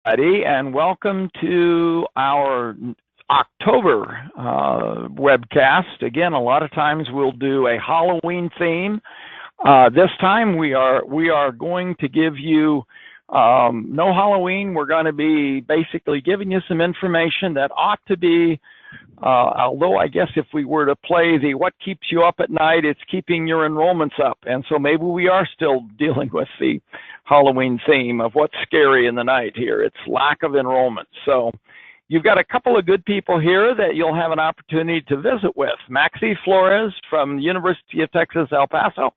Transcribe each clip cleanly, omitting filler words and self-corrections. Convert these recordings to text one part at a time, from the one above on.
and welcome to our October webcast. Again, a lot of times we'll do a Halloween theme. This time we are going to give you no Halloween. We're going to be basically giving you some information that ought to be, although I guess if we were to play the what keeps you up at night, it's keeping your enrollments up. And so maybe we are still dealing with the Halloween theme of what's scary in the night here. It's lack of enrollment. So you've got a couple of good people here that you'll have an opportunity to visit with. Maxie Flores from the University of Texas, El Paso,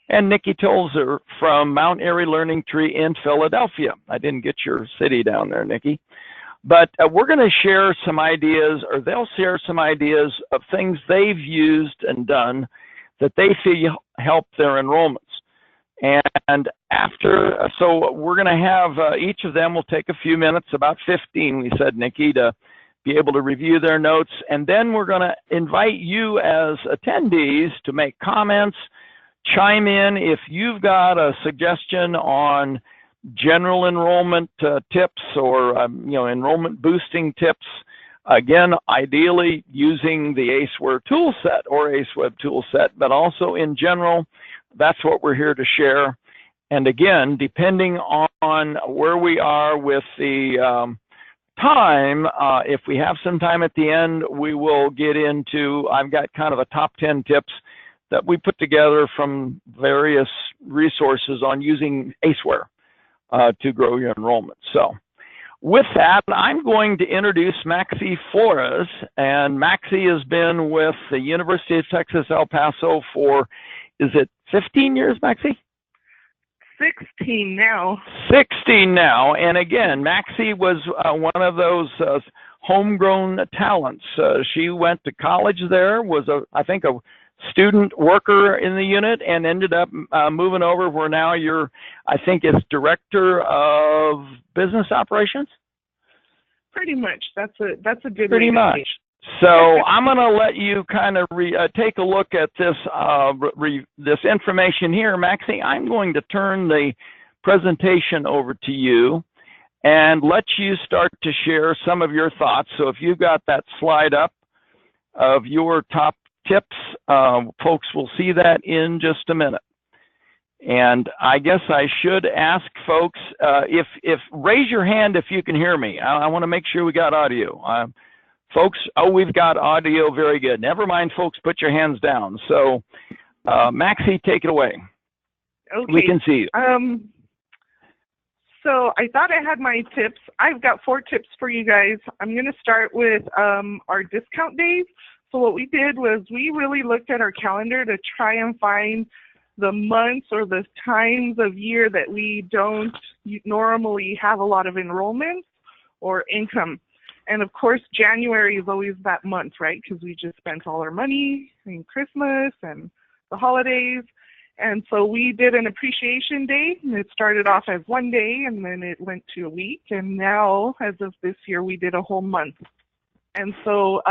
and Nikki Tolzer from Mount Airy Learning Tree in Philadelphia. I didn't get your city down there, Nikki. But we're going to share some ideas, or they'll share some ideas of things they've used and done that they feel help their enrollments. And after, so we're going to have, each of them will take a few minutes, about 15, we said, Nikki, to be able to review their notes. And then we're going to invite you as attendees to make comments, chime in if you've got a suggestion on general enrollment tips or enrollment boosting tips. Again, ideally using the ACEware toolset or ACEweb toolset, but also in general, that's what we're here to share. And again, depending on where we are with the time, if we have some time at the end, we will get into, I've got kind of a top 10 tips that we put together from various resources on using ACEware to grow your enrollment. So with that, I'm going to introduce Maxie Flores, and Maxie has been with the University of Texas, El Paso for, is it 15 years, Maxie? 16 now. 16 now, and again, Maxie was one of those homegrown talents. She went to college there, was I think a student worker in the unit, and ended up moving over where now you're, I think it's director of business operations. Pretty much. That's a good. Pretty much. So I'm going to let you kind of take a look at this this information here, Maxie. I'm going to turn the presentation over to you and let you start to share some of your thoughts. So if you've got that slide up of your top tips, folks will see that in just a minute. And I guess I should ask folks, if raise your hand if you can hear me. I want to make sure we got audio. Folks, oh, we've got audio, very good. Never mind, folks, put your hands down. So, Maxie, take it away. Okay. We can see you. So I thought I had my tips. I've got 4 tips for you guys. I'm going to start with our discount days. So what we did was we really looked at our calendar to try and find the months or the times of year that we don't normally have a lot of enrollments or income. And of course, January is always that month, right? Because we just spent all our money in Christmas and the holidays. And so we did an appreciation day, and it started off as 1 day, and then it went to a week. And now, as of this year, we did a whole month. And so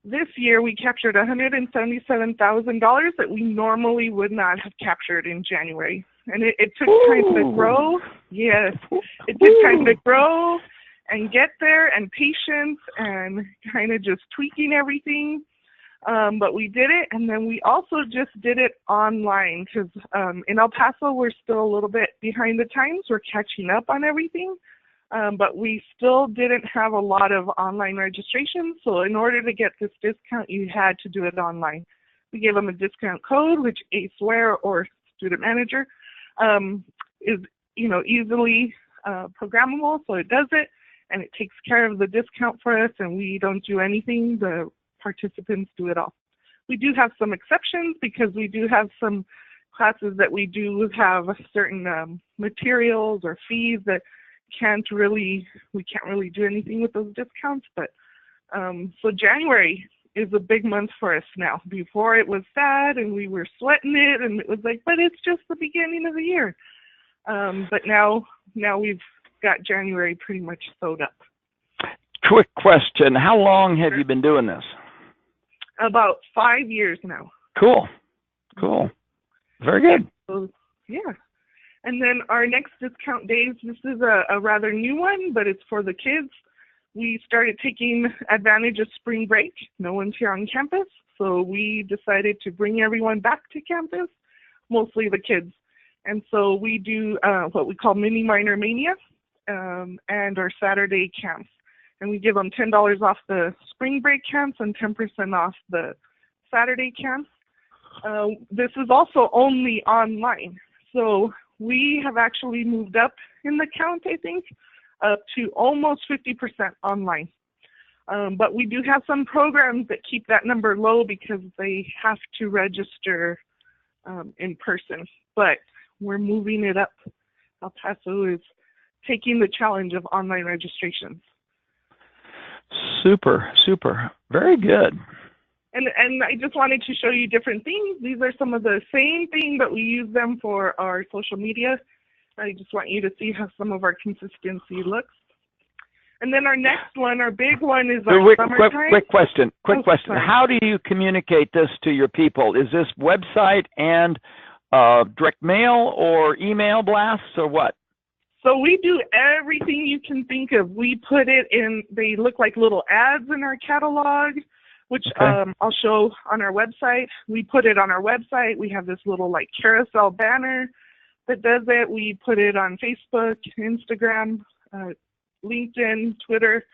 this year we captured $177,000 that we normally would not have captured in January. And it took time to grow. Yes, it took time to grow and get there, and patience, and kind of just tweaking everything. But we did it, and then we also just did it online because in El Paso we're still a little bit behind the times. We're catching up on everything. But we still didn't have a lot of online registration. So in order to get this discount, you had to do it online. We gave them a discount code, which ACEware or Student Manager is, easily programmable. So it does it, and it takes care of the discount for us, and we don't do anything. The participants do it all. We do have some exceptions because we do have some classes that we do have certain materials or fees that we can't really do anything with those discounts. But so January is a big month for us now. Before it was sad and we were sweating it, and it was like, but it's just the beginning of the year. But now we've got January pretty much sewed up. Quick question: how long have you been doing this? About 5 years now. Cool. Very good. So, yeah. And then our next discount days, this is a rather new one, but it's for the kids. We started taking advantage of spring break. No one's here on campus, so we decided to bring everyone back to campus, mostly the kids. And so we do what we call Mini Minor Mania and our Saturday camps. And we give them $10 off the spring break camps and 10% off the Saturday camps. This is also only online. So we have actually moved up in the count, I think, up to almost 50% online. But we do have some programs that keep that number low because they have to register in person. But we're moving it up. El Paso is taking the challenge of online registrations. Super, super. Very good. And I just wanted to show you different things. These are some of the same things, but we use them for our social media. I just want you to see how some of our consistency looks. And then our next one, our big one, is our summertime. Quick question. Sorry. How do you communicate this to your people? Is this website and direct mail or email blasts or what? So we do everything you can think of. We put it in, they look like little ads in our catalog, which I'll show on our website. We put it on our website. We have this little like carousel banner that does it. We put it on Facebook, Instagram, LinkedIn, Twitter.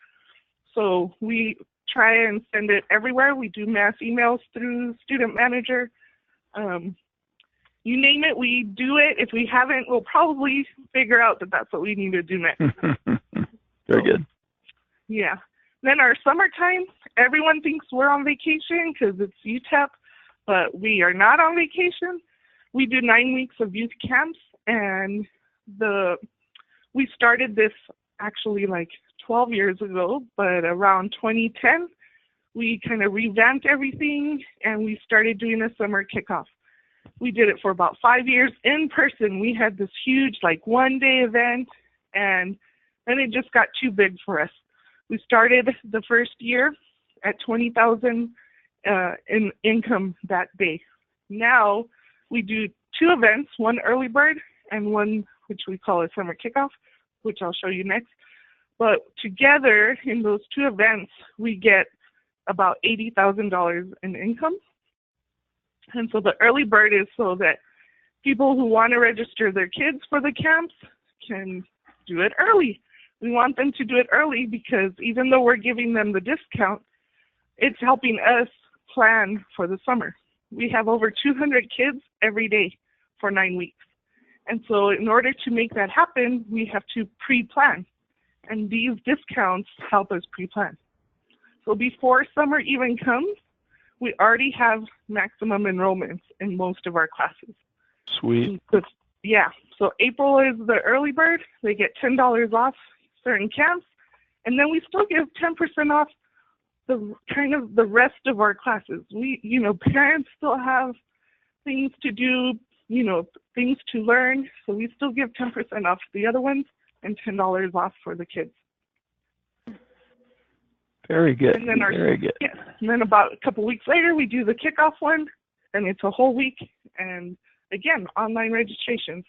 So we try and send it everywhere. We do mass emails through Student Manager. You name it, we do it. If we haven't, we'll probably figure out that that's what we need to do next. Very good. Yeah. Then our summertime, everyone thinks we're on vacation because it's UTEP, but we are not on vacation. We do 9 weeks of youth camps, and we started this actually like 12 years ago, but around 2010, we kind of revamped everything, and we started doing a summer kickoff. We did it for about 5 years in person. We had this huge like one-day event, and then it just got too big for us. We started the first year at $20,000 in income that day. Now we do 2 events, one early bird and one which we call a summer kickoff, which I'll show you next. But together in those 2 events, we get about $80,000 in income. And so the early bird is so that people who want to register their kids for the camps can do it early. We want them to do it early because even though we're giving them the discount, it's helping us plan for the summer. We have over 200 kids every day for 9 weeks. And so in order to make that happen, we have to pre-plan. And these discounts help us pre-plan. So before summer even comes, we already have maximum enrollments in most of our classes. Sweet. Yeah. So April is the early bird. They get $10 off certain camps. And then we still give 10% off the rest of our classes. Parents still have things to do, things to learn. So we still give 10% off the other ones and $10 off for the kids. Very good. And then Very good. Yeah. And then about a couple weeks later, we do the kickoff one, and it's a whole week. And again, online registrations.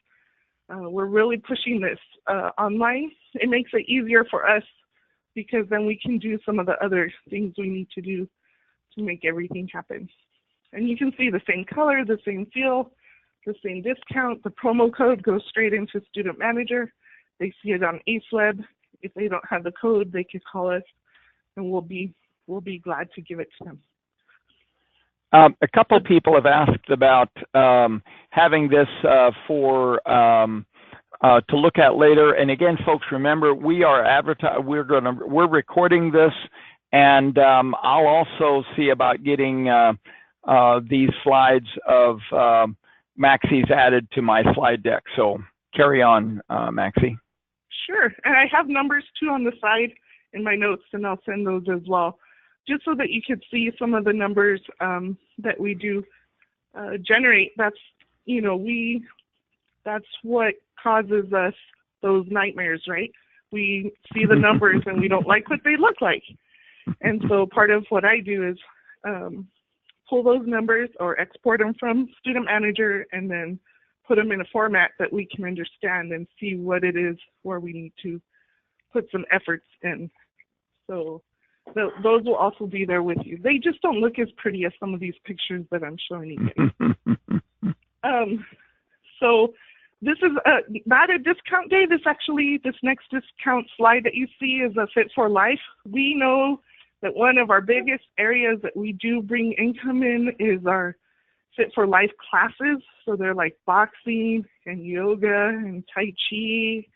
We're really pushing this online. It makes it easier for us because then we can do some of the other things we need to do to make everything happen. And you can see the same color, the same feel, the same discount. The promo code goes straight into Student Manager. They see it on ACEware. If they don't have the code, they can call us, and we'll be glad to give it to them. A couple of people have asked about having this to look at later. And again, folks, remember we are we're recording this, and I'll also see about getting these slides of Maxie's added to my slide deck. So carry on, Maxie. Sure, and I have numbers too on the side in my notes, and I'll send those as well, just so that you could see some of the numbers that we do generate. That's what causes us those nightmares, right? We see the numbers and we don't like what they look like. And so part of what I do is pull those numbers or export them from Student Manager and then put them in a format that we can understand and see what it is where we need to put some efforts in. So those will also be there with you. They just don't look as pretty as some of these pictures that I'm showing you guys. So this is not a discount day. This next discount slide that you see is a Fit for Life. We know that one of our biggest areas that we do bring income in is our Fit for Life classes. So they're like boxing and yoga and Tai Chi.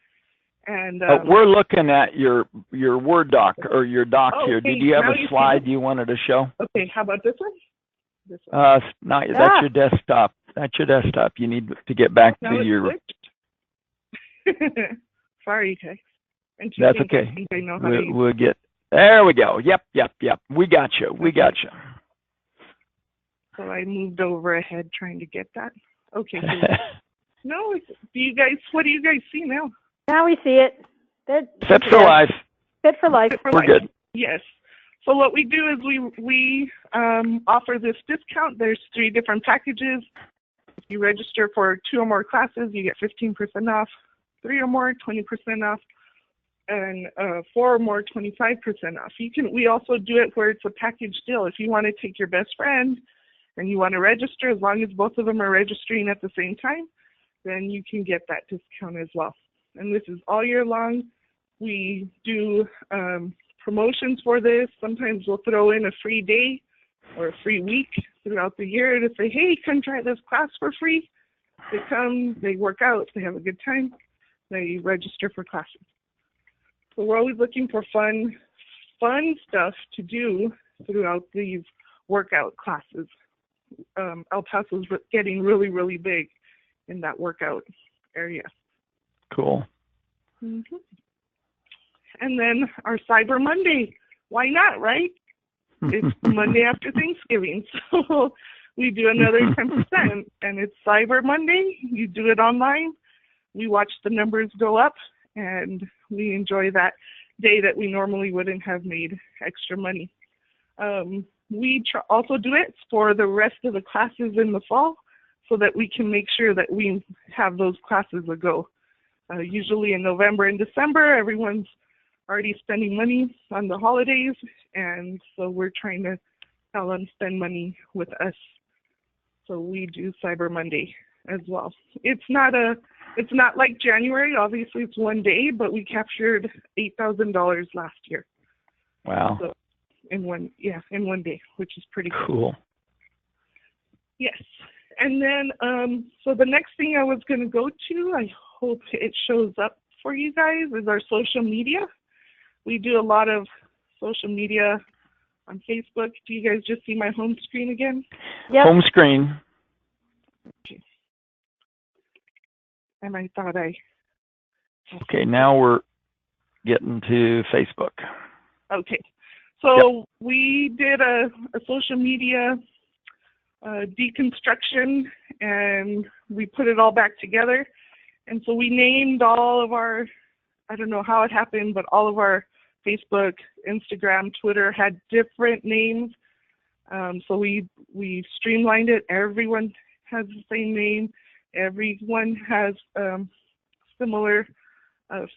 And we're looking at your Word doc or your doc here. Okay. Did you have a slide you wanted to show? Okay, how about this one? This one. That's your desktop. That's your desktop. You need to get back to your. Sorry, guys. That's okay. We'll get. There we go. Yep. We got you. So I moved over ahead trying to get that. Okay. No, what do you guys see now? Now we see it. Fit for Life. Fit for Life. We're good. Yes. So what we do is we offer this discount. There's 3 different packages. If you register for 2 or more classes, you get 15% off. 3 or more, 20% off. And 4 or more, 25% off. We also do it where it's a package deal. If you want to take your best friend and you want to register, as long as both of them are registering at the same time, then you can get that discount as well. And this is all year long. We do promotions for this. Sometimes we'll throw in a free day or a free week throughout the year to say, hey, come try this class for free. They come, they work out, they have a good time, they register for classes. So we're always looking for fun stuff to do throughout these workout classes. El Paso's getting really, really big in that workout area. Cool. Mm-hmm. And then our Cyber Monday. Why not, right? It's Monday after Thanksgiving, so we do another 10%. And it's Cyber Monday. You do it online. We watch the numbers go up, and we enjoy that day that we normally wouldn't have made extra money. We also do it for the rest of the classes in the fall so that we can make sure that we have those classes a go. Usually in November and December, everyone's already spending money on the holidays, and so we're trying to tell them spend money with us. So we do Cyber Monday as well. It's not like January. Obviously, it's one day, but we captured $8,000 last year. Wow! So in one day, which is pretty cool. Yes, and then so the next thing I was going to go to, I hope it shows up for you guys, is our social media. We do a lot of social media on Facebook. Do you guys just see my home screen again? Yep. Home screen. Okay. And I thought Okay, now we're getting to Facebook. Okay. So we did a social media deconstruction, and we put it all back together. And so we named all of our, I don't know how it happened, but all of our Facebook, Instagram, Twitter had different names. So we streamlined it. Everyone has the same name. Everyone has similar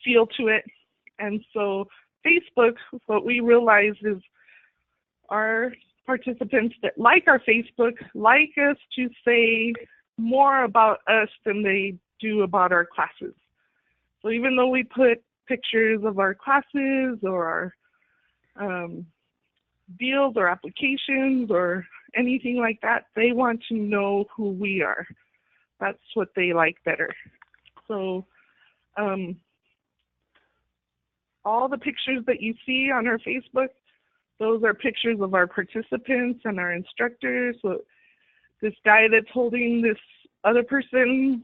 feel to it. And so Facebook, what we realized is our participants that like our Facebook like us to say more about us than they do about our classes. So even though we put pictures of our classes or our deals or applications or anything like that, they want to know who we are. That's what they like better. So all the pictures that you see on our Facebook, those are pictures of our participants and our instructors. So this guy that's holding this other person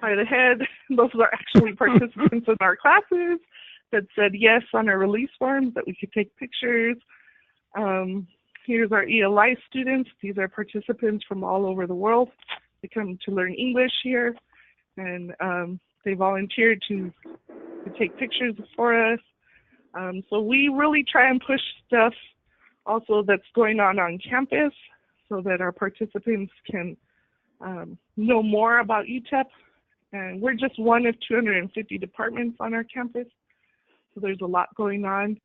by the head, those are actually participants in our classes that said yes on our release forms that we could take pictures. Here's our ELI students. These are participants from all over the world. They come to learn English here, and they volunteered to take pictures for us. So we really try and push stuff also that's going on campus so that our participants can know more about UTEP And we're just one of 250 departments on our campus, so there's a lot going on.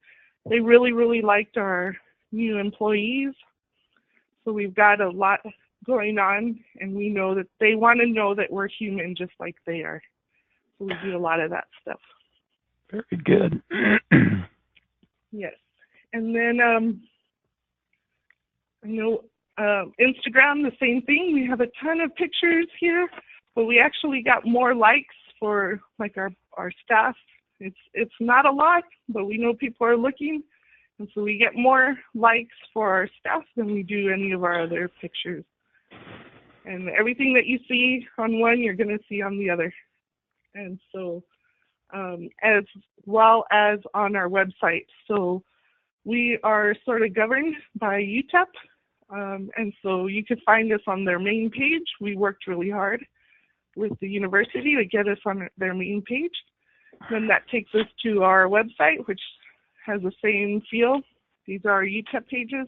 They really, really liked our new employees, so we've got a lot going on, and we know that they want to know that we're human just like they are. So we do a lot of that stuff. Very good. Yes. And then I know Instagram, the same thing. We have a ton of pictures here, but we actually got more likes for like our staff. It's not a lot, but we know people are looking, and so we get more likes for our staff than we do any of our other pictures. And everything that you see on one, you're going to see on the other. And so as well as on our website. So we are sort of governed by UTEP, and so you could find us on their main page. We worked really hard with the university to get us on their main page. Then that takes us to our website, which has the same feel. These are our UTEP pages.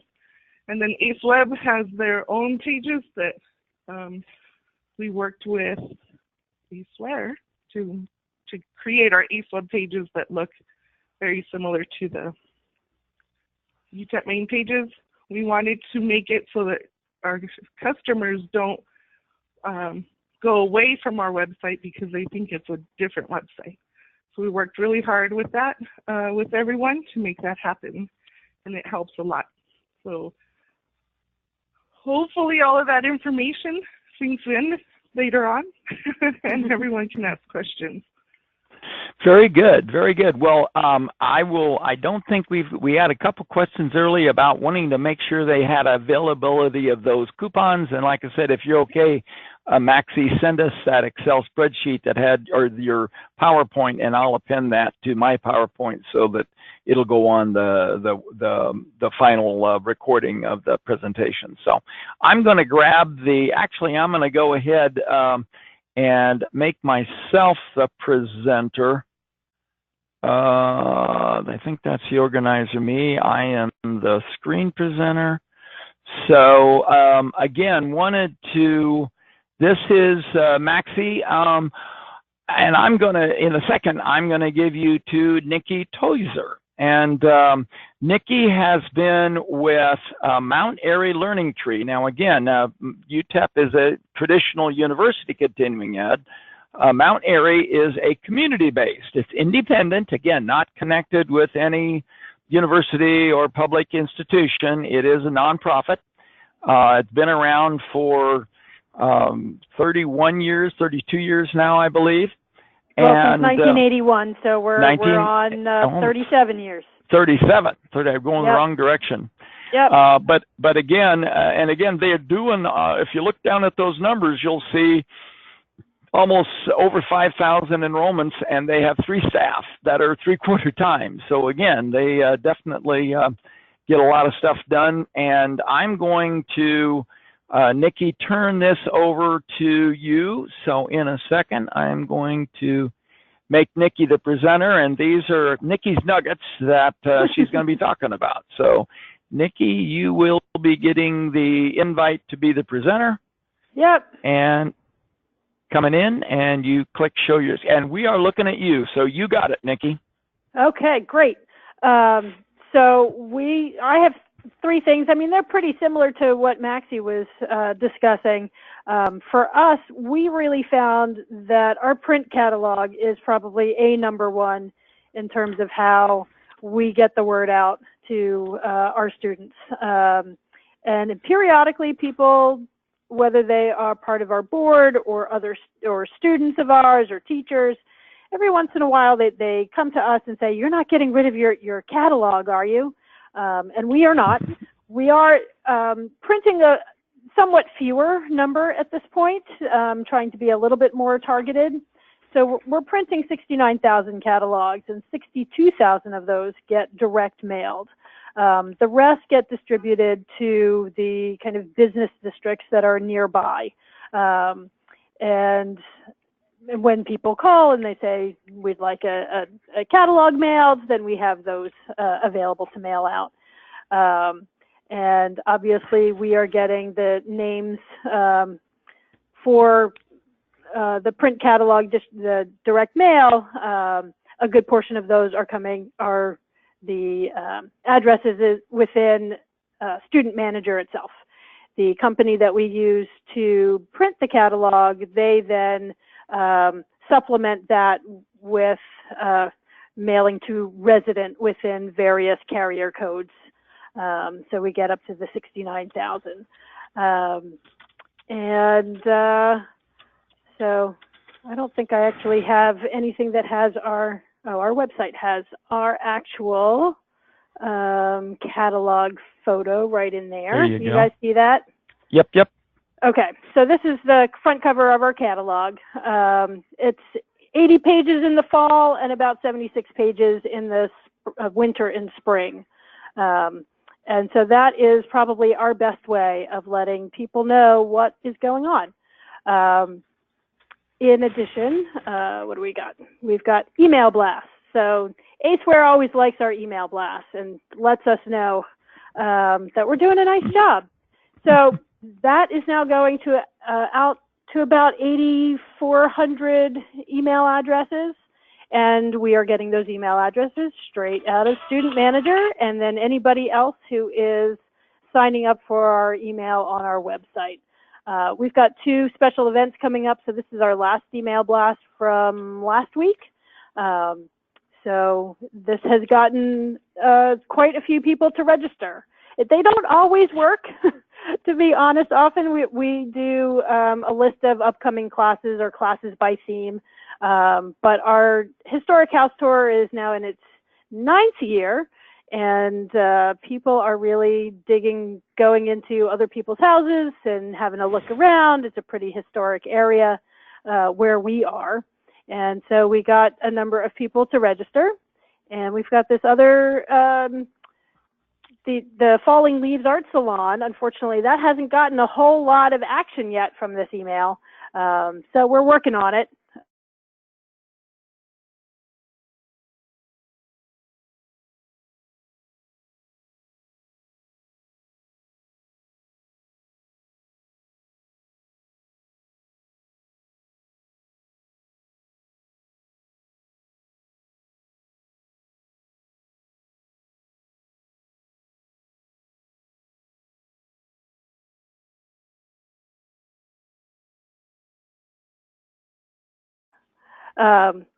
And then ACEware has their own pages that we worked with ACEware to create our ACEware pages that look very similar to the UTEP main pages. We wanted to make it so that our customers don't go away from our website because they think it's a different website. So we worked really hard with that, with everyone to make that happen, and it helps a lot. So hopefully all of that information sinks in later on and everyone can ask questions. Very good, very good. Well, I don't think we had a couple questions early about wanting to make sure they had availability of those coupons. And like I said, if you're okay, Maxie, send us that Excel spreadsheet that had, or your PowerPoint, and I'll append that to my PowerPoint so that it'll go on the final recording of the presentation. So I'm going to grab I'm going to go ahead and make myself the presenter. I think that's the organizer, me. I am the screen presenter. So again, this is Maxie, and I'm gonna, in a second, I'm gonna give you to Nikki Tozer. And Nikki has been with Mount Airy Learning Tree. Now again, UTEP is a traditional university continuing ed. Mount Airy is a community-based. It's independent, again, not connected with any university or public institution. It is a nonprofit. It's been around for 31 years, 32 years now, I believe. Well, since 1981, so we're on 37 years. 37. I'm going the wrong direction. Yep. But again, and again, they're doing, if you look down at those numbers, you'll see almost over 5,000 enrollments, and they have 3 staff that are 3/4 time. So again, they definitely get a lot of stuff done. And I'm going to, Nikki, turn this over to you. So in a second, I'm going to make Nikki the presenter, and these are Nikki's nuggets that she's going to be talking about. So Nikki, you will be getting the invite to be the presenter. Yep. And coming in, and you click show yours, and we are looking at you. So you got it, Nikki. Okay, great. So I have 3 things. I mean, they're pretty similar to what Maxie was discussing. For us, we really found that our print catalog is probably number 1 in terms of how we get the word out to our students. And periodically, people, whether they are part of our board or students of ours or teachers, every once in a while they come to us and say, "You're not getting rid of your catalog, are you?" And we are not. We are printing a somewhat fewer number at this point, trying to be a little bit more targeted. So we're printing 69,000 catalogs, and 62,000 of those get direct mailed. The rest get distributed to the kind of business districts that are nearby. And when people call and they say, "We'd like a catalog mailed," then we have those available to mail out. And obviously we are getting the names for the print catalog, just the direct mail, a good portion of those are the addresses within Student Manager itself. The company that we use to print the catalog, they then supplement that with mailing to resident within various carrier codes. So we get up to the 69,000. So I don't think I actually have anything that has our website has our actual catalog photo right in there. You guys see that? Yep. Okay, so this is the front cover of our catalog. It's 80 pages in the fall and about 76 pages in the winter and spring. And so that is probably our best way of letting people know what is going on. In addition, what do we got? We've got email blasts. So ACEware always likes our email blasts and lets us know that we're doing a nice job. So that is now going to out to about 8,400 email addresses. And we are getting those email addresses straight out of Student Manager, and then anybody else who is signing up for our email on our website. We've got 2 special events coming up, so this is our last email blast from last week. So this has gotten quite a few people to register. They don't always work, to be honest. Often we do a list of upcoming classes or classes by theme. But our historic house tour is now in its 9th year, and people are really digging going into other people's houses and having a look around. It's a pretty historic area where we are. And so we got a number of people to register, and we've got this other, the Falling Leaves Art Salon. Unfortunately, that hasn't gotten a whole lot of action yet from this email. So we're working on it.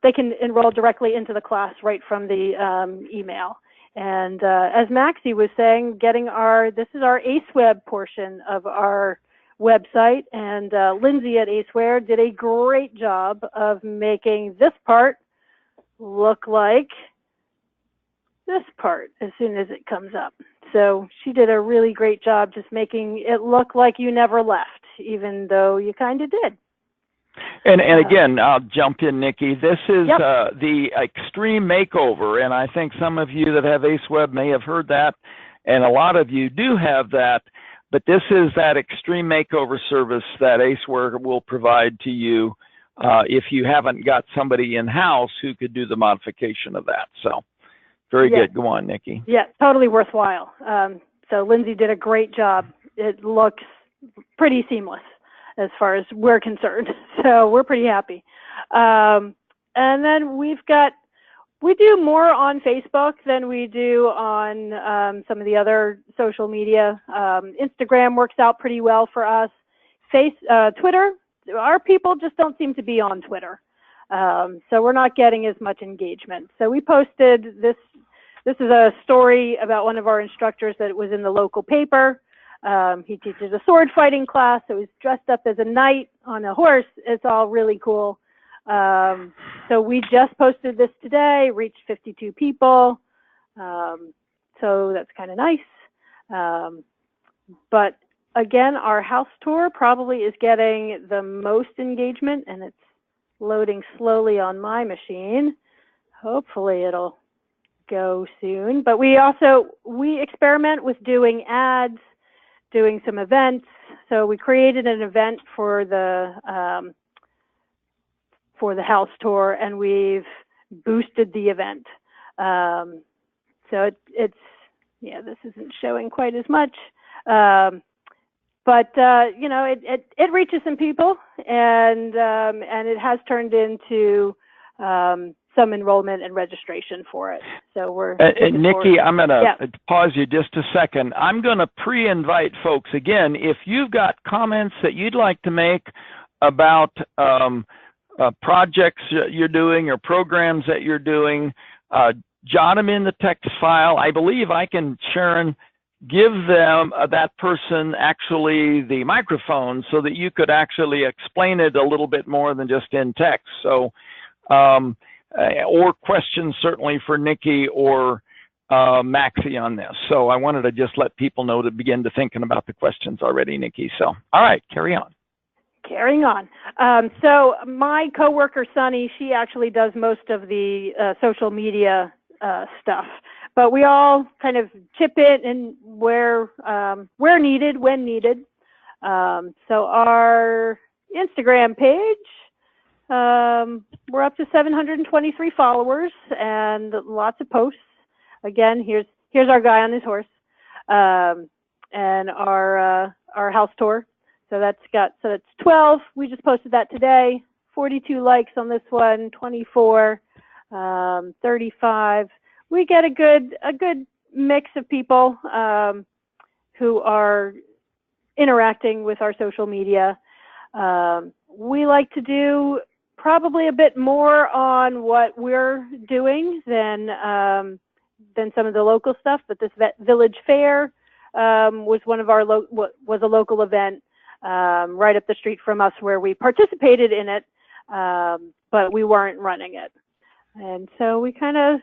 They can enroll directly into the class right from the email. And as Maxie was saying, this is our ACEweb portion of our website, and Lindsay at ACEware did a great job of making this part look like this part as soon as it comes up. So she did a really great job just making it look like you never left, even though you kind of did. And again, I'll jump in, Nikki. This is the Extreme Makeover, and I think some of you that have ACEweb may have heard that, and a lot of you do have that. But this is that Extreme Makeover service that ACEware will provide to you if you haven't got somebody in-house who could do the modification of that. So very good. Go on, Nikki. Yeah, totally worthwhile. So Lindsay did a great job. It looks pretty seamless as far as we're concerned. So we're pretty happy. And then we do more on Facebook than we do on some of the other social media. Instagram works out pretty well for us. Twitter, our people just don't seem to be on Twitter. So we're not getting as much engagement. So we posted this is a story about one of our instructors that was in the local paper. He teaches a sword fighting class, so he's dressed up as a knight on a horse. It's all really cool. So we just posted this today, reached 52 people. So that's kind of nice. But again, our house tour probably is getting the most engagement, and it's loading slowly on my machine. Hopefully it'll go soon. But we experiment with doing ads, doing some events. So we created an event for the house tour, and we've boosted the event. So this isn't showing quite as much. but you know, it reaches some people, and it has turned into some enrollment and registration for it. So we're Nikki, I'm going to pause you just a second. I'm going to pre-invite folks. Again, if you've got comments that you'd like to make about projects you're doing or programs that you're doing, jot them in the text file. I believe I can, Sharon, give them that person actually the microphone so that you could actually explain it a little bit more than just in text. So, or questions certainly for Nikki or Maxie on this. So I wanted to just let people know to begin to thinking about the questions already, Nikki. So, all right, carry on. Carrying on. So my coworker, Sunny, she actually does most of the social media stuff, but we all kind of chip in and where needed, when needed. So our Instagram page, we're up to 723 followers and lots of posts. Again, here's our guy on his horse, and our house tour. So that's 12. We just posted that today. 42 likes on this one, 24, 35. We get a good mix of people who are interacting with our social media. We like to do probably a bit more on what we're doing than some of the local stuff. But this village fair was one of our was a local event right up the street from us where we participated in it, but we weren't running it. And so we kind of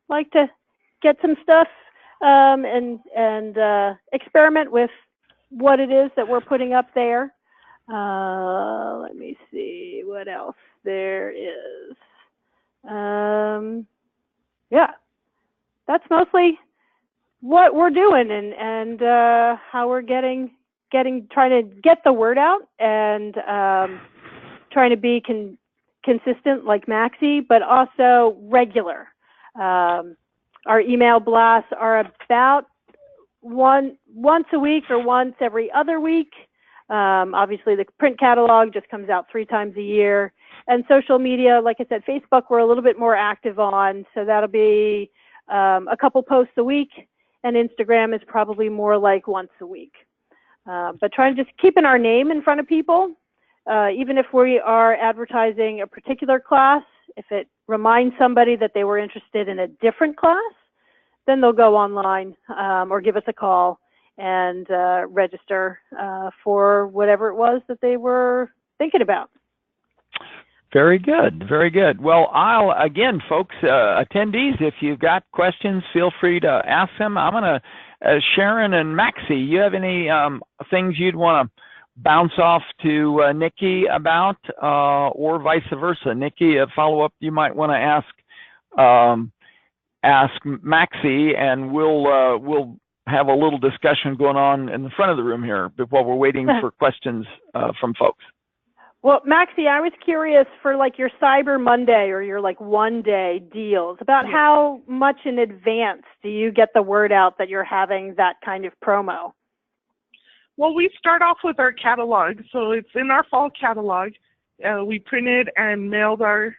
like to get some stuff and experiment with what it is that we're putting up there. Let me see what else there is. Yeah, that's mostly what we're doing and how we're trying to get the word out and trying to be consistent like Maxie, but also regular. Our email blasts are about once a week or once every other week. Obviously, the print catalog just comes out 3 times a year. And social media, like I said, Facebook, we're a little bit more active on. So that'll be a couple posts a week. And Instagram is probably more like once a week. But trying to just keeping our name in front of people, even if we are advertising a particular class, if it reminds somebody that they were interested in a different class, then they'll go online or give us a call and register for whatever it was that they were thinking about. Very good, very good. Well, again, folks, attendees, if you've got questions, feel free to ask them. I'm going to, Sharon and Maxie, you have any things you'd want to bounce off to Nikki about, or vice versa? Nikki, a follow-up you might want to ask Maxie, and we'll have a little discussion going on in the front of the room here while we're waiting for questions from folks. Well, Maxie, I was curious for like your Cyber Monday or your like one-day deals about how much in advance do you get the word out that you're having that kind of promo? Well, we start off with our catalog. So it's in our fall catalog. We printed and mailed our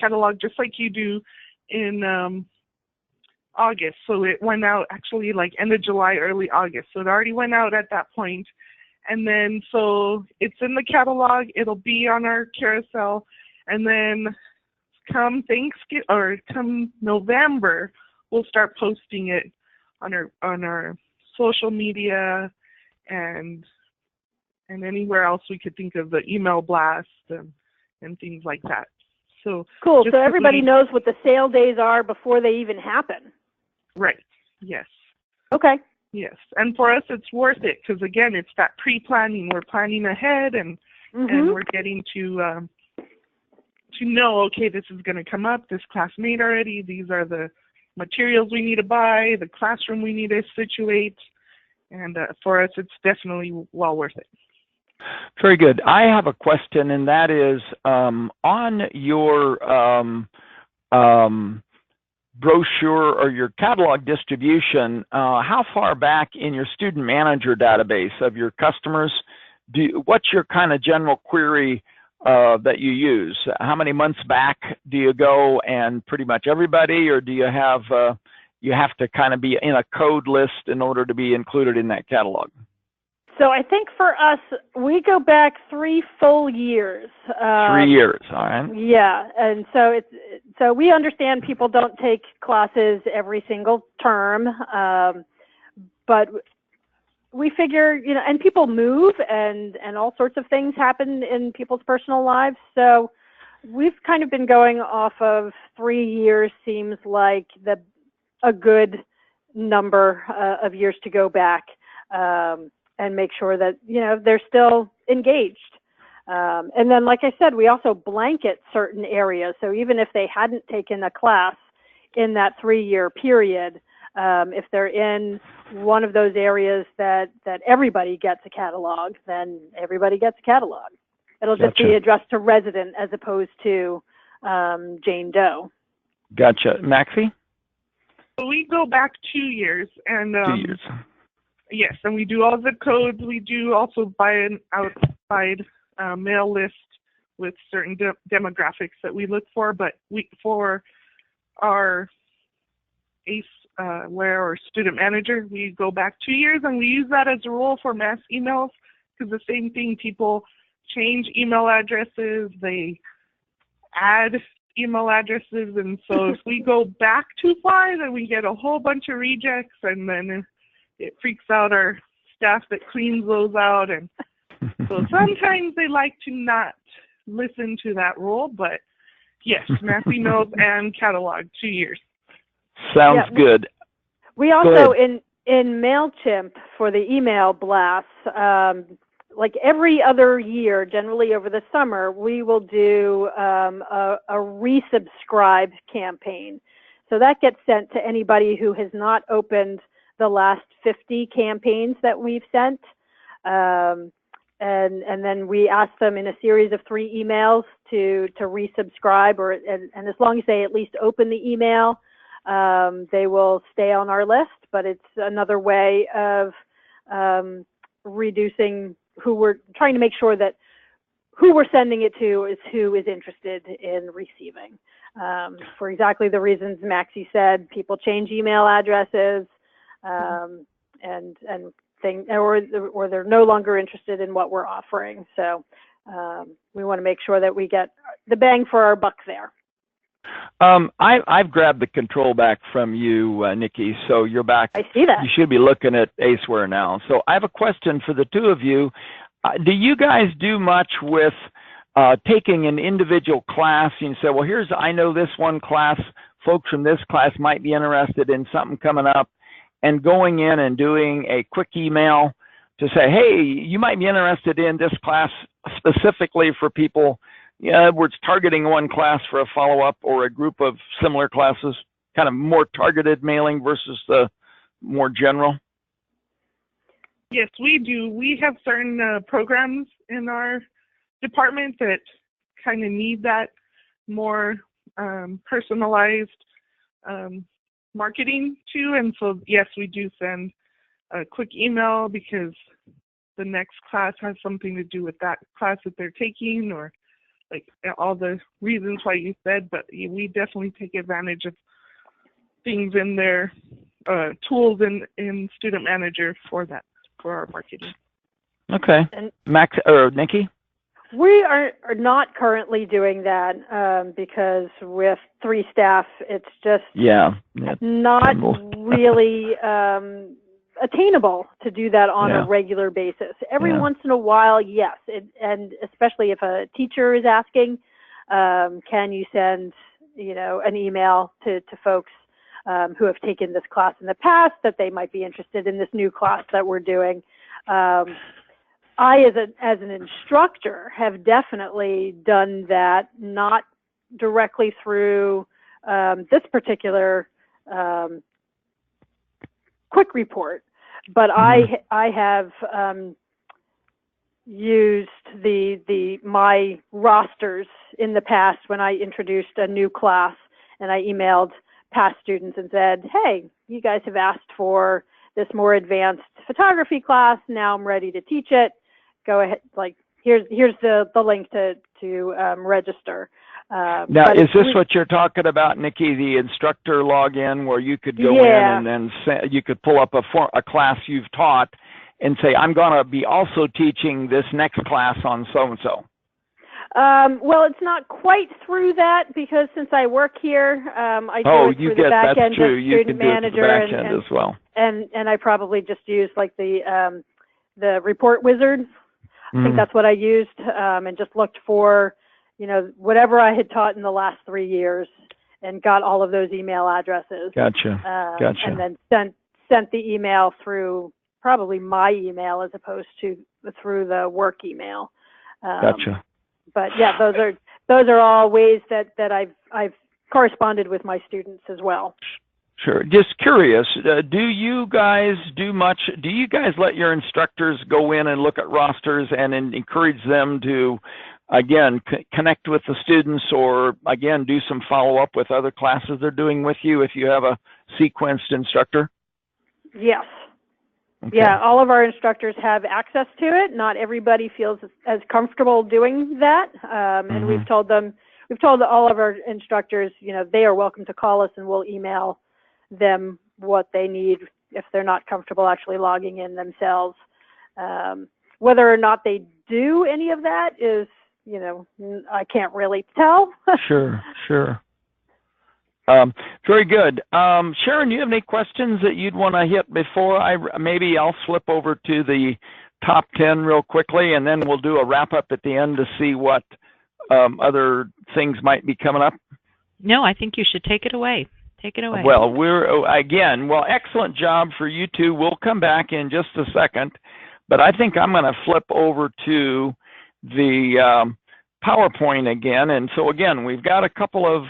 catalog just like you do in August. So it went out actually like end of July, early August. So it already went out at that point. And then, so it's in the catalog, it'll be on our carousel, and then come Thanksgiving, or come November, we'll start posting it on our social media and anywhere else we could think of, the email blast and things like that. So cool, so everybody knows what the sale days are before they even happen. Right, yes. Okay. Yes, and for us, it's worth it because again, it's that pre-planning. We're planning ahead, and we're getting to know. Okay, this is going to come up. This class made already. These are the materials we need to buy. The classroom we need to situate, and for us, it's definitely well worth it. Very good. I have a question, and that is on your brochure or your catalog distribution, how far back in your student manager database of your customers, what's your kind of general query that you use? How many months back do you go and pretty much everybody, or do you have to kind of be in a code list in order to be included in that catalog? So I think for us, we go back 3 full years. 3 years, all right. Yeah, and so we understand people don't take classes every single term, but we figure, and people move and all sorts of things happen in people's personal lives. So we've kind of been going off of 3 years seems like a good number of years to go back. And make sure that, they're still engaged. And then, like I said, we also blanket certain areas. So even if they hadn't taken a class in that 3-year period, if they're in one of those areas that everybody gets a catalog, then everybody gets a catalog. It'll just be addressed to resident as opposed to Jane Doe. Gotcha. Maxie? We go back 2 years. And 2 years. Yes, and we do all the codes. We do also buy an outside mail list with certain demographics that we look for. But for our ACEware or student manager, we go back 2 years, and we use that as a rule for mass emails, because the same thing, people change email addresses, they add email addresses, and so if we go back too far, then we get a whole bunch of rejects, and then it freaks out our staff that cleans those out. And so sometimes they like to not listen to that rule, but yes, mass emails and catalog, 2 years. Sounds good. We also, in MailChimp for the email blasts, like every other year, generally over the summer, we will do a resubscribe campaign. So that gets sent to anybody who has not opened the last 50 campaigns that we've sent. And then we ask them in a series of 3 emails to resubscribe, and as long as they at least open the email, they will stay on our list. But it's another way of reducing who we're trying to make sure that who we're sending it to is who is interested in receiving. For exactly the reasons Maxie said, people change email addresses, and things, or they're no longer interested in what we're offering. So we want to make sure that we get the bang for our buck there. I've grabbed the control back from you, Nikki, so you're back. I see that. You should be looking at ACEware now. So I have a question for the two of you. Do you guys do much with taking an individual class and say, well, I know this one class, folks from this class might be interested in something coming up, and going in and doing a quick email to say, hey, you might be interested in this class specifically for people, where it's targeting one class for a follow-up or a group of similar classes, kind of more targeted mailing versus the more general? Yes, we do. We have certain programs in our department that kind of need that more personalized marketing too, and so yes, we do send a quick email because the next class has something to do with that class that they're taking, or like all the reasons why you said, but we definitely take advantage of things in their tools in Student Manager for that, for our marketing. Okay. And Max or Nikki? We are not currently doing that because with 3 staff, it's just not really attainable to do that on a regular basis. Every once in a while, yes, and especially if a teacher is asking, can you send an email to folks who have taken this class in the past that they might be interested in this new class that we're doing. I, as an instructor, have definitely done that, not directly through this particular quick report, but I have used my rosters in the past when I introduced a new class, and I emailed past students and said, hey, you guys have asked for this more advanced photography class. Now I'm ready to teach it. Go ahead, like here's the link to register. Now, is this what you're talking about, Nikki, the instructor login, where you could go in and then you could pull up a class you've taught and say, I'm going to be also teaching this next class on so-and-so? Well, it's not quite through that, because since I work here, I do it through the back end of student manager, as well. And I probably just use like the report wizard. I think that's what I used, and just looked for, whatever I had taught in the last 3 years, and got all of those email addresses. Gotcha. And then sent the email through probably my email as opposed to through the work email. Gotcha. But yeah, those are all ways that I've corresponded with my students as well. Sure. Just curious, do you guys let your instructors go in and look at rosters and encourage them to, again, connect with the students, or again, do some follow-up with other classes they're doing with you if you have a sequenced instructor? Yes. Okay. Yeah, all of our instructors have access to it. Not everybody feels as comfortable doing that. And we've told all of our instructors, they are welcome to call us, and we'll email them what they need if they're not comfortable actually logging in themselves. Whether or not they do any of that is, I can't really tell. Sure. Very good. Sharon, do you have any questions that you'd want to hit before I'll flip over to the top 10 real quickly, and then we'll do a wrap up at the end to see what other things might be coming up? No, I think you should take it away. Take it away. Well, excellent job for you two. We'll come back in just a second, but I think I'm going to flip over to the PowerPoint again. And so again, we've got a couple of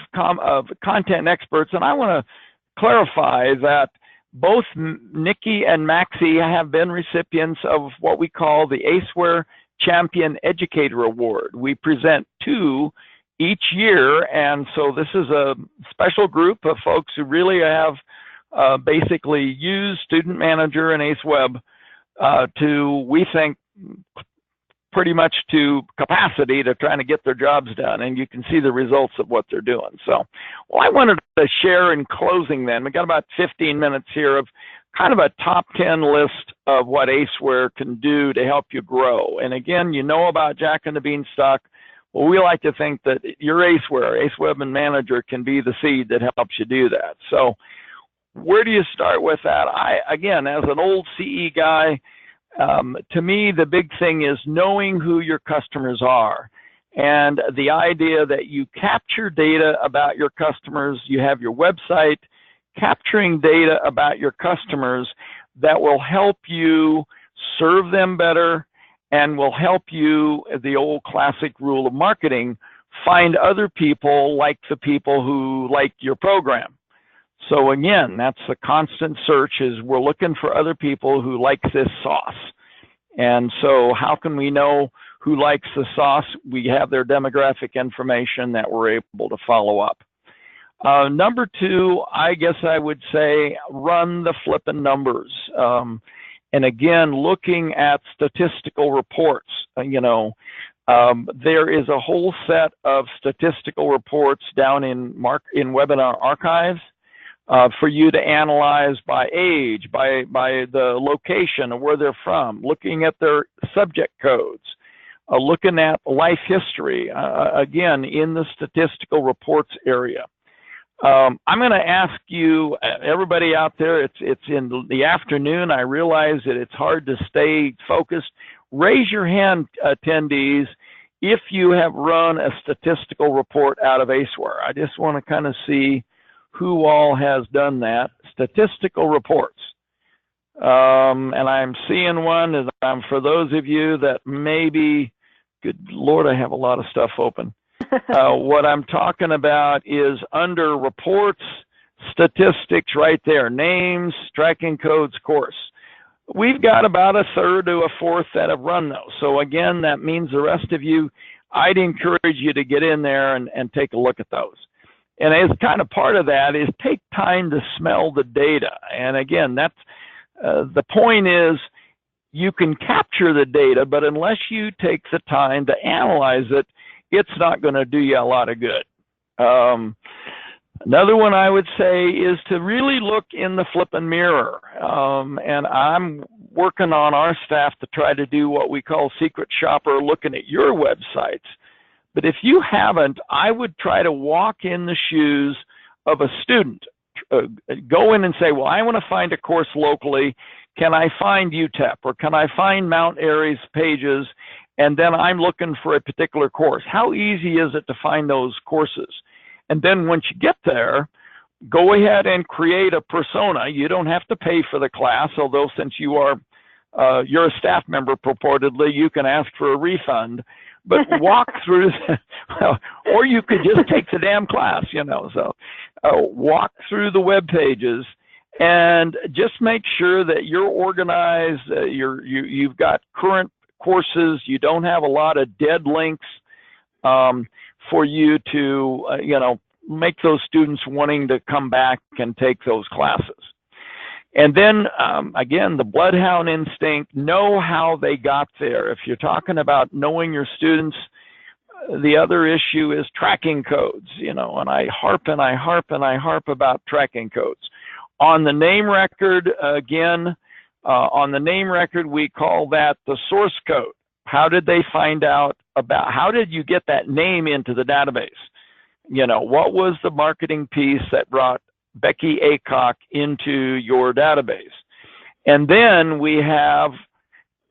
content experts, and I want to clarify that both Nikki and Maxie have been recipients of what we call the ACEware Champion Educator Award. We present 2 each year, and so this is a special group of folks who really have basically used Student Manager and ACEweb to, we think, pretty much to capacity to trying to get their jobs done, and you can see the results of what they're doing. So, I wanted to share in closing then, we got about 15 minutes here of kind of a top 10 list of what ACEware can do to help you grow. And again, about Jack and the Beanstalk. Well, we like to think that your ACEware, ACEweb and Manager, can be the seed that helps you do that. So where do you start with that? Again, as an old CE guy, to me, the big thing is knowing who your customers are, and the idea that you capture data about your customers. You have your website capturing data about your customers that will help you serve them better and will help you, the old classic rule of marketing, find other people like the people who like your program. So again, that's a constant search, is we're looking for other people who like this sauce. And so how can we know who likes the sauce? We have their demographic information that we're able to follow up. Number 2, I guess I would say run the flipping numbers. And again, looking at statistical reports, there is a whole set of statistical reports down in Webinar Archives for you to analyze by age, by the location of where they're from, looking at their subject codes, looking at life history, again, in the statistical reports area. I'm going to ask you, everybody out there, it's in the afternoon. I realize that it's hard to stay focused. Raise your hand, attendees, if you have run a statistical report out of ACEware. I just want to kind of see who all has done that. Statistical reports. And I'm seeing one, and for those of you that maybe, good Lord, I have a lot of stuff open. What I'm talking about is under reports, statistics right there, names, tracking codes, course. We've got about a third to a fourth that have run those. So again, that means the rest of you, I'd encourage you to get in there and take a look at those. And as kind of part of that is take time to smell the data. And again, that's the point is you can capture the data, but unless you take the time to analyze it, it's not going to do you a lot of good. Another one I would say is to really look in the flipping mirror. And I'm working on our staff to try to do what we call secret shopper, looking at your websites. But if you haven't, I would try to walk in the shoes of a student. Go in and say, well, I want to find a course locally. Can I find UTEP or can I find Mount Airy's pages? And then I'm looking for a particular course. How easy is it to find those courses? And then once you get there, go ahead and create a persona. You don't have to pay for the class, although since you're a staff member purportedly, you can ask for a refund. But walk through, or you could just take the damn class, you know. So walk through the web pages and just make sure that you're organized. You've got current courses. You don't have a lot of dead links for you to, make those students wanting to come back and take those classes. And then, again, the bloodhound instinct, know how they got there. If you're talking about knowing your students, the other issue is tracking codes, and I harp about tracking codes. On the name record, again, on the name record, we call that the source code. How did they find out how did you get that name into the database? What was the marketing piece that brought Becky Aycock into your database? And then we have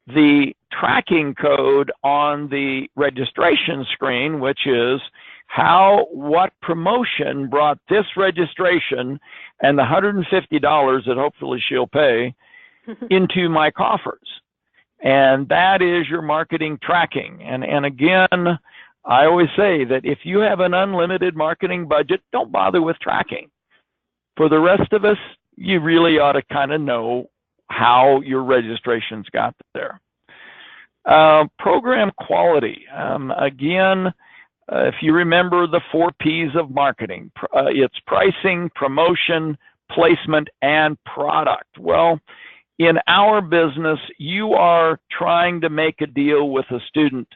the tracking code on the registration screen, which is what promotion brought this registration and the $150 that hopefully she'll pay into my coffers. And that is your marketing tracking. And again, I always say that if you have an unlimited marketing budget, don't bother with tracking. For the rest of us, you really ought to kind of know how your registrations got there. Program quality. Again, if you remember the 4 Ps of marketing, it's pricing, promotion, placement, and product. Well, in our business, you are trying to make a deal with a student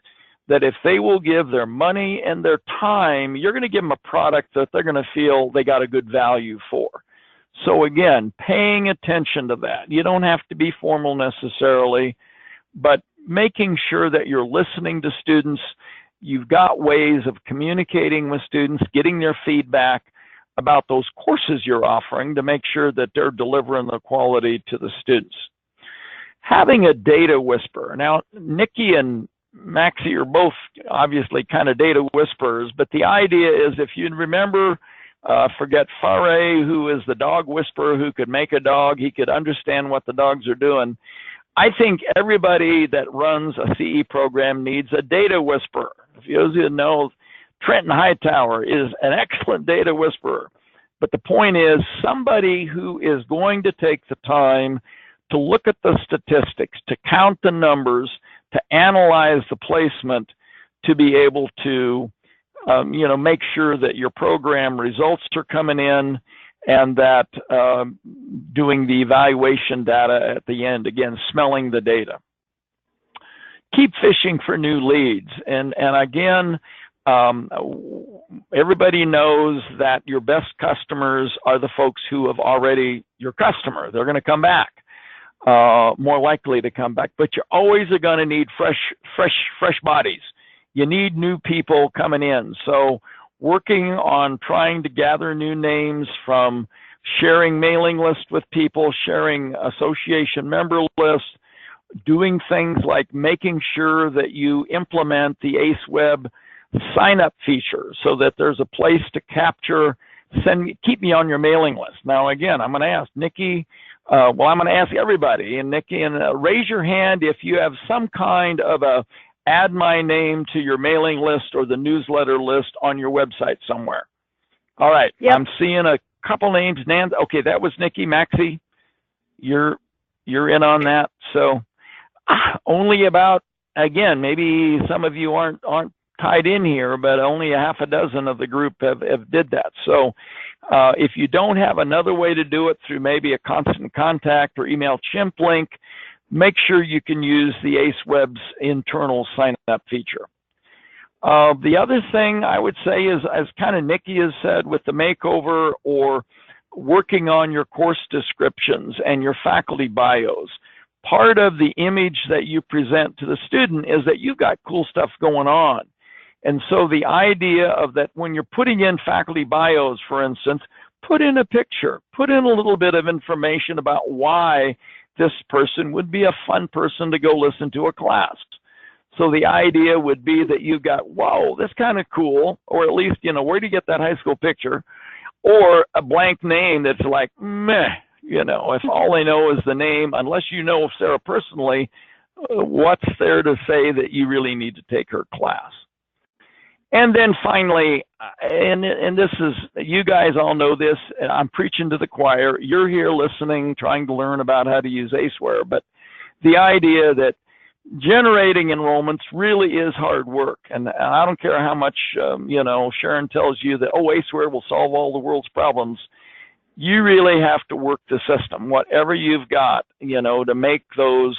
that if they will give their money and their time, you're going to give them a product that they're going to feel they got a good value for. So again, paying attention to that. You don't have to be formal necessarily, but making sure that you're listening to students. You've got ways of communicating with students, getting their feedback about those courses you're offering to make sure that they're delivering the quality to the students. Having a data whisperer. Now, Nikki and Maxie are both obviously kind of data whisperers, but the idea is if you remember, forget Faray, who is the dog whisperer who could make a dog, he could understand what the dogs are doing. I think everybody that runs a CE program needs a data whisperer. If you know, Trenton Hightower is an excellent data whisperer. But the point is somebody who is going to take the time to look at the statistics, to count the numbers, to analyze the placement, to be able to, make sure that your program results are coming in and that doing the evaluation data at the end, again, smelling the data. Keep fishing for new leads. And again, everybody knows that your best customers are the folks who have already your customer. They're going to come back, more likely to come back, but you're always going to need fresh bodies. You need new people coming in. So working on trying to gather new names from sharing mailing lists with people, sharing association member lists, doing things like making sure that you implement the ACEware sign-up feature so that there's a place to capture, keep me on your mailing list. Now, again, I'm going to ask Nikki, I'm going to ask everybody, and Nikki, and raise your hand if you have some kind of a add my name to your mailing list or the newsletter list on your website somewhere. All right, yep. I'm seeing a couple names. Okay, that was Nikki. Maxie, you're in on that. So only about, again, maybe some of you aren't tied in here, but only a half a dozen of the group have did that. So if you don't have another way to do it through maybe a constant contact or email chimp link, make sure you can use the ACEweb's internal sign-up feature. The other thing I would say is, as kind of Nikki has said, with the makeover or working on your course descriptions and your faculty bios, part of the image that you present to the student is that you've got cool stuff going on. And so the idea of that, when you're putting in faculty bios, for instance, put in a picture, put in a little bit of information about why this person would be a fun person to go listen to a class. So the idea would be that you've got, whoa, that's kind of cool, or at least, you know, where do you get that high school picture? Or a blank name that's like, meh, you know, if all they know is the name, unless you know Sarah personally, what's there to say that you really need to take her class? And then finally, and this is, you guys all know this, I'm preaching to the choir, you're here listening, trying to learn about how to use ACEware, but the idea that generating enrollments really is hard work. And I don't care how much, you know, Sharon tells you that, oh, ACEware will solve all the world's problems. You really have to work the system, whatever you've got, you know, to make those,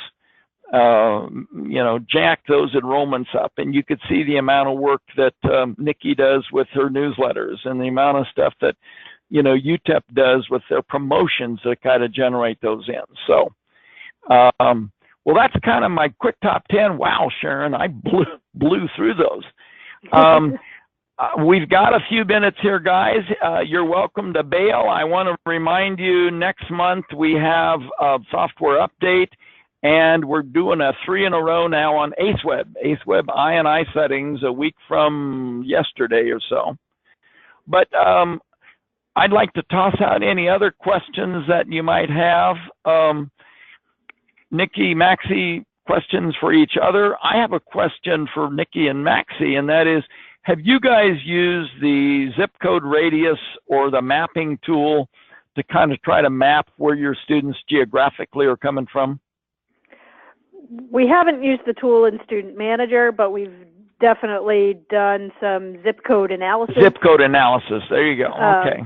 you know, jack those enrollments up. And you could see the amount of work that Nikki does with her newsletters and the amount of stuff that, you know, UTEP does with their promotions that kind of generate those in. So, well, that's kind of my quick top 10. Wow, Sharon, I blew through those. We've got a few minutes here, guys. You're welcome to bail. I want to remind you, next month we have a software update, and we're doing a 3 in a row now on ACEweb. ACEweb I&I settings a week from yesterday or so. But I'd like to toss out any other questions that you might have. Nikki, Maxie, questions for each other. I have a question for Nikki and Maxie, and that is, have you guys used the zip code radius or the mapping tool to kind of try to map where your students geographically are coming from? We haven't used the tool in Student Manager, but we've definitely done some zip code analysis. Zip code analysis, there you go, okay.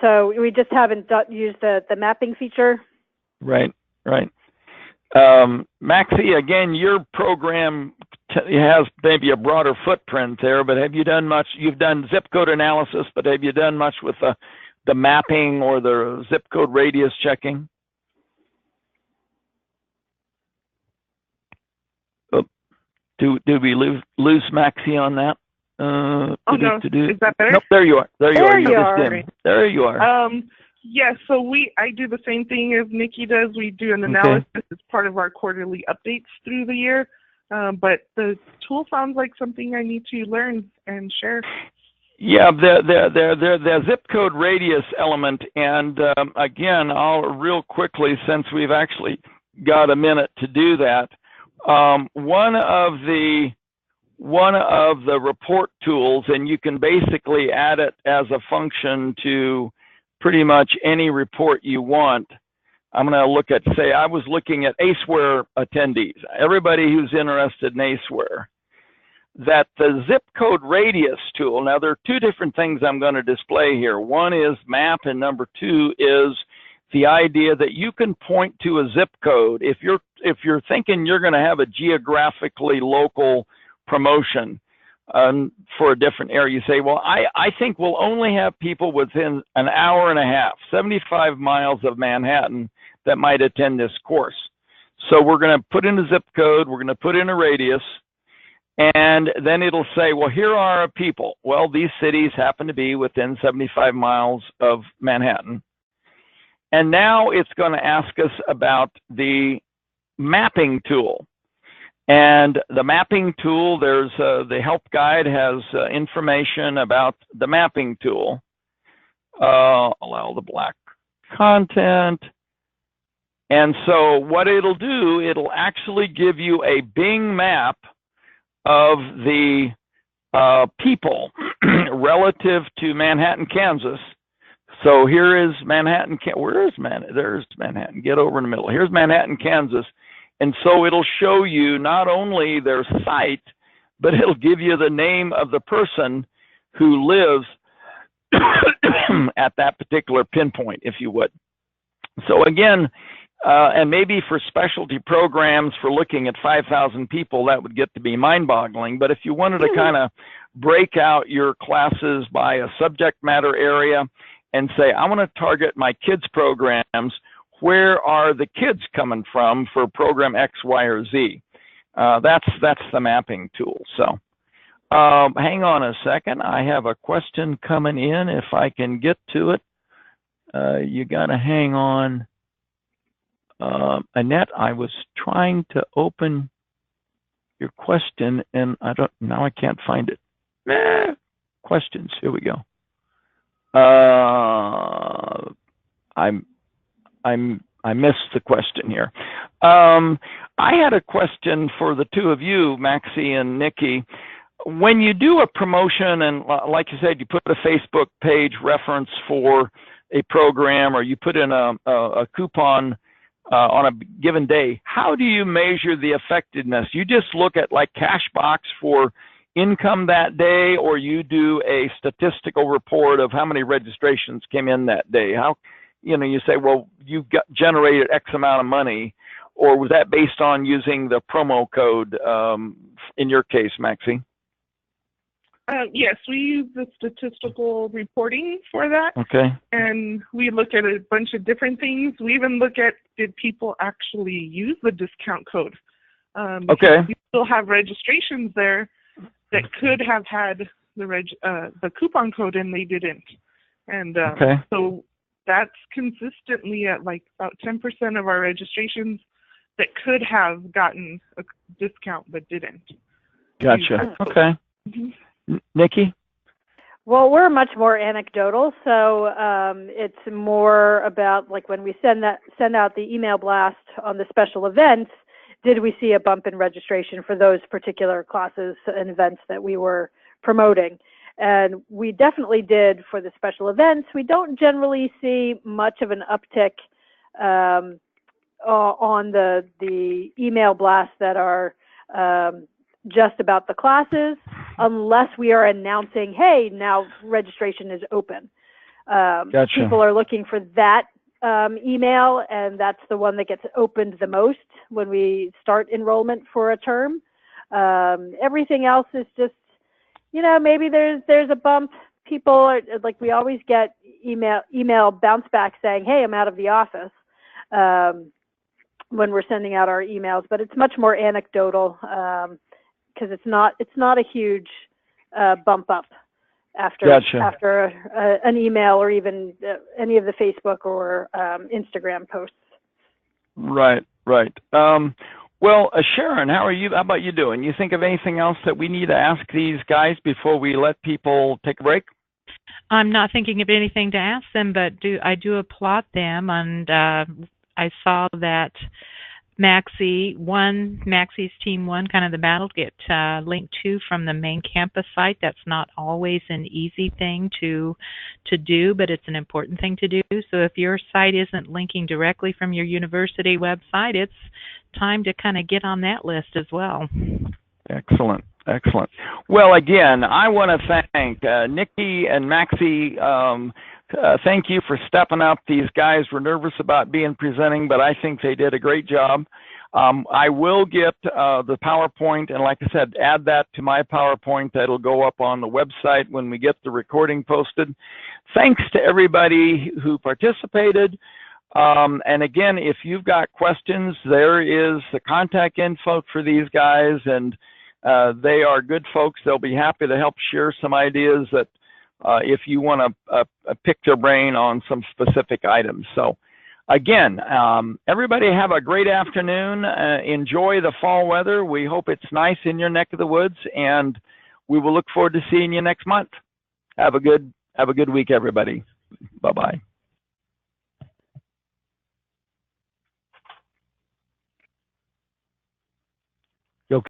So we just haven't used the mapping feature. Right, right. Maxie, again, your program has maybe a broader footprint there, but have you done much? You've done zip code analysis, but have you done much with the mapping or the zip code radius checking? Oh, do we lose Maxie on that? Oh, no. Is that better? Nope, there you are. There you are. There you are. Yes, so I do the same thing as Nikki does. We do an analysis as part of our quarterly updates through the year. But the tool sounds like something I need to learn and share. Yeah, the zip code radius element, and again, I'll real quickly, since we've actually got a minute to do that. One of the report tools, and you can basically add it as a function to pretty much any report you want. I'm going to look at, say, I was looking at ACEware attendees, everybody who's interested in ACEware, that the zip code radius tool, now there are two different things I'm going to display here. One is map, and number two is the idea that you can point to a zip code. If you're thinking you're going to have a geographically local promotion, for a different area, you say, well, I think we'll only have people within an hour and a half, 75 miles of Manhattan that might attend this course. So we're going to put in a zip code, we're going to put in a radius, and then it'll say, well, here are our people. Well, these cities happen to be within 75 miles of Manhattan. And now it's going to ask us about the mapping tool. And the mapping tool, there's the help guide has information about the mapping tool. Allow the black content. And so what it'll do, it'll actually give you a Bing map of the people relative to Manhattan, Kansas. So here is Manhattan, where is Manhattan? There's Manhattan, get over in the middle. Here's Manhattan, Kansas. And so it'll show you not only their site, but it'll give you the name of the person who lives at that particular pinpoint, if you would. So again, and maybe for specialty programs for looking at 5,000 people, that would get to be mind-boggling. But if you wanted to kind of break out your classes by a subject matter area and say, I want to target my kids' programs, where are the kids coming from for program X, Y, or Z? That's the mapping tool. So hang on a second. I have a question coming in. If I can get to it, you got to hang on. Annette, I was trying to open your question and now I can't find it. Questions, here we go. I missed the question here. I had a question for the two of you, Maxie and Nikki. When you do a promotion, and like you said, you put a Facebook page reference for a program, or you put in a coupon on a given day, how do you measure the effectiveness? You just look at like Cashbox for income that day, or you do a statistical report of how many registrations came in that day? How, you say, well, you've generated X amount of money, or was that based on using the promo code in your case, Maxie? Yes, we use the statistical reporting for that. Okay. And we look at a bunch of different things. We even look at, did people actually use the discount code? Okay. We still have registrations there that could have had the coupon code and they didn't. And so that's consistently at like about 10% of our registrations that could have gotten a discount but didn't. Gotcha. Okay. Mm-hmm. Nikki? Well, we're much more anecdotal, so it's more about like when we send out the email blast on the special events, did we see a bump in registration for those particular classes and events that we were promoting? And we definitely did for the special events. We don't generally see much of an uptick on the email blasts that are just about the classes, unless we are announcing, hey, now registration is open. Gotcha. People are looking for that email, and that's the one that gets opened the most when we start enrollment for a term. Everything else is just, maybe there's a bump. People are like, we always get email bounce back saying, hey, I'm out of the office when we're sending out our emails, but it's much more anecdotal because it's not a huge bump up after Gotcha. after an email or even any of the Facebook or Instagram posts. Right. Well, Sharon, how about you doing? You think of anything else that we need to ask these guys before we let people take a break? I'm not thinking of anything to ask them, but I do applaud them, and I saw that Maxie's team won kind of the battle to get linked to from the main campus site. That's not always an easy thing to do, but it's an important thing to do. So if your site isn't linking directly from your university website, it's time to kind of get on that list as well. Excellent. Well, again, I want to thank Nikki and Maxie. Thank you for stepping up. These guys were nervous about being presenting, but I think they did a great job. I will get the PowerPoint, and like I said, add that to my PowerPoint. That'll go up on the website when we get the recording posted. Thanks to everybody who participated. And again, if you've got questions, there is the contact info for these guys, and they are good folks. They'll be happy to help share some ideas that if you want to pick their brain on some specific items. So again, everybody have a great afternoon. Enjoy the fall weather. We hope it's nice in your neck of the woods, and we will look forward to seeing you next month. Have a good week, everybody. Bye-bye.